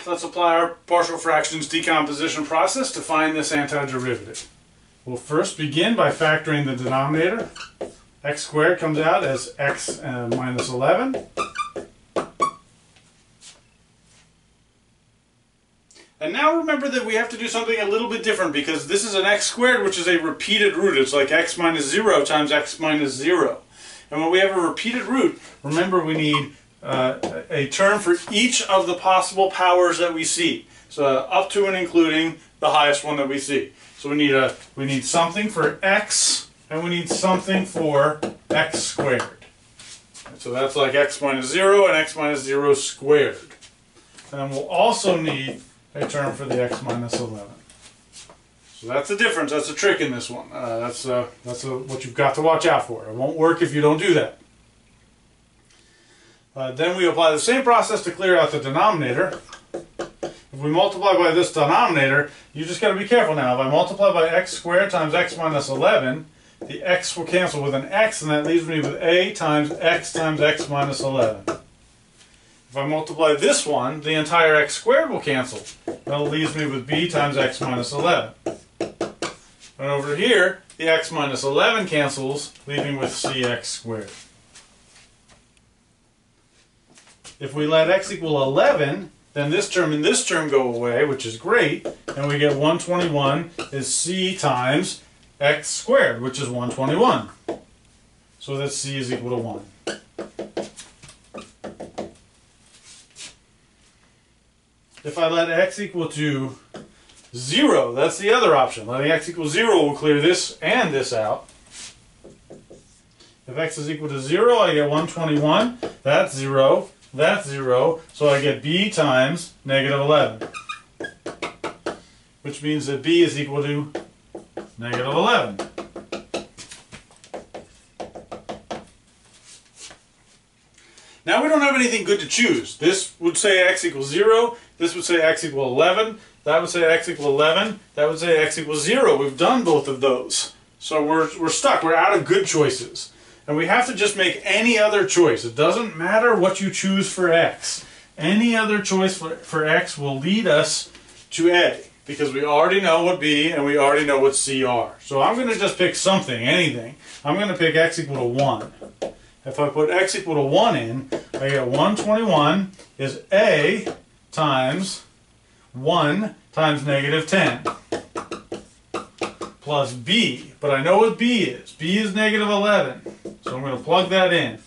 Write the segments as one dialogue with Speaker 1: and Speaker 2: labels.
Speaker 1: let's apply our partial fractions decomposition process to find this antiderivative. We'll first begin by factoring the denominator. X squared comes out as x minus 11. And now remember that we have to do something a little bit different because this is an x squared, which is a repeated root. It's like x minus 0 times x minus 0. And when we have a repeated root, remember we need a term for each of the possible powers that we see. So up to and including the highest one that we see. So we need something for x, and we need something for x squared. So that's like x minus 0 and x minus 0 squared. And then we'll also need a term for the x minus 11. So that's the difference. That's the trick in this one. That's what you've got to watch out for. It won't work if you don't do that. Then we apply the same process to clear out the denominator. If we multiply by this denominator, you just got to be careful now. If I multiply by x squared times x minus 11, the x will cancel with an x, and that leaves me with a times x minus 11. If I multiply this one, the entire x squared will cancel. That leaves me with b times x minus 11. And over here, the x minus 11 cancels, leaving with cx squared. If we let x equal 11, then this term and this term go away, which is great, and we get 121 is c times x squared, which is 121. So that c is equal to 1. If I let x equal to 0, that's the other option. Letting x equal 0 will clear this and this out. If x is equal to 0, I get 121. That's 0. That's 0. So I get b times negative 11. Which means that b is equal to negative 11. Now we don't have anything good to choose. This would say x equals 0. This would say x equals 11. That would say x equals 11. That would say x equals 0. We've done both of those. So we're stuck. We're out of good choices. And we have to just make any other choice. It doesn't matter what you choose for x. Any other choice for x will lead us to a, because we already know what b and we already know what c are. So I'm going to just pick something, anything. I'm going to pick x equal to 1. If I put x equal to 1 in, I get 121 is a times 1 times negative 10 plus b. But I know what b is. b is negative 11. So I'm going to plug that in.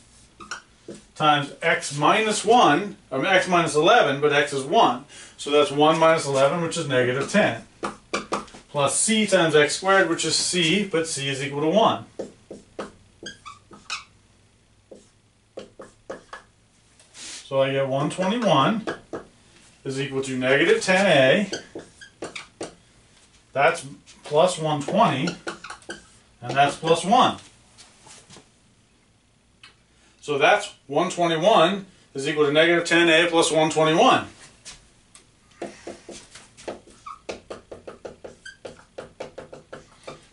Speaker 1: Times x minus 1, I mean x minus 11, but x is 1. So that's 1 minus 11, which is negative 10. Plus c times x squared, which is c, but c is equal to 1. So I get 121 is equal to negative 10a. That's plus 120, and that's plus 1. So that's 121 is equal to negative 10a plus 121.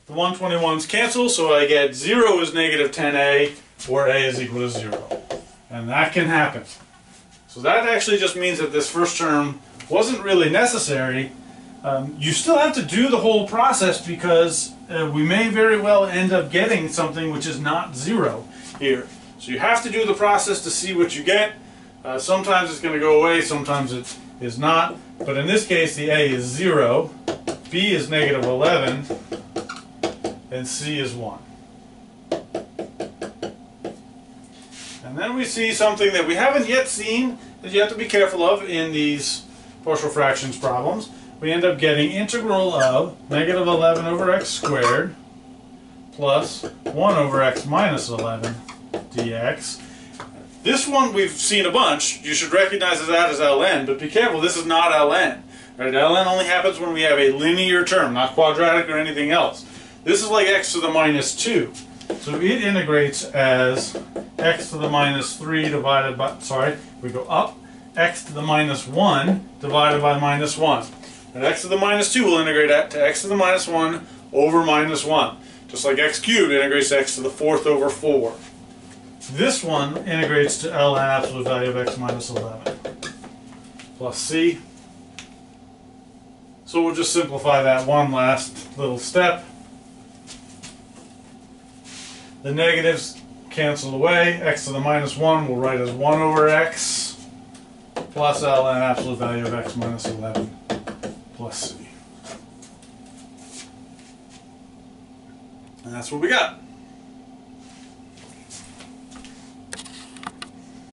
Speaker 1: The 121s cancel, so I get 0 is negative 10a, or a is equal to 0. And that can happen. So that actually just means that this first term wasn't really necessary. You still have to do the whole process because we may very well end up getting something which is not 0 here. So you have to do the process to see what you get. Sometimes it's going to go away, sometimes it is not. But in this case, the a is 0, b is negative 11, and c is 1. And then we see something that we haven't yet seen that you have to be careful of in these partial fractions problems. We end up getting integral of negative 11 over x squared plus 1 over x minus 11 dx. This one we've seen a bunch. You should recognize that as ln, but be careful, this is not ln. Right? ln only happens when we have a linear term, not quadratic or anything else. This is like x to the minus 2. So it integrates as x to the minus 3 divided by, we go up, x to the minus 1 divided by minus 1. And x to the minus 2 will integrate to x to the minus 1 over minus 1. Just like x cubed integrates to x to the 4th over 4. This one integrates to ln absolute value of x minus 11. Plus c So we'll just simplify that one last little step. The negatives cancel away. X to the minus 1 we'll write as 1 over x plus ln absolute value of x minus 11 plus c. And that's what we got.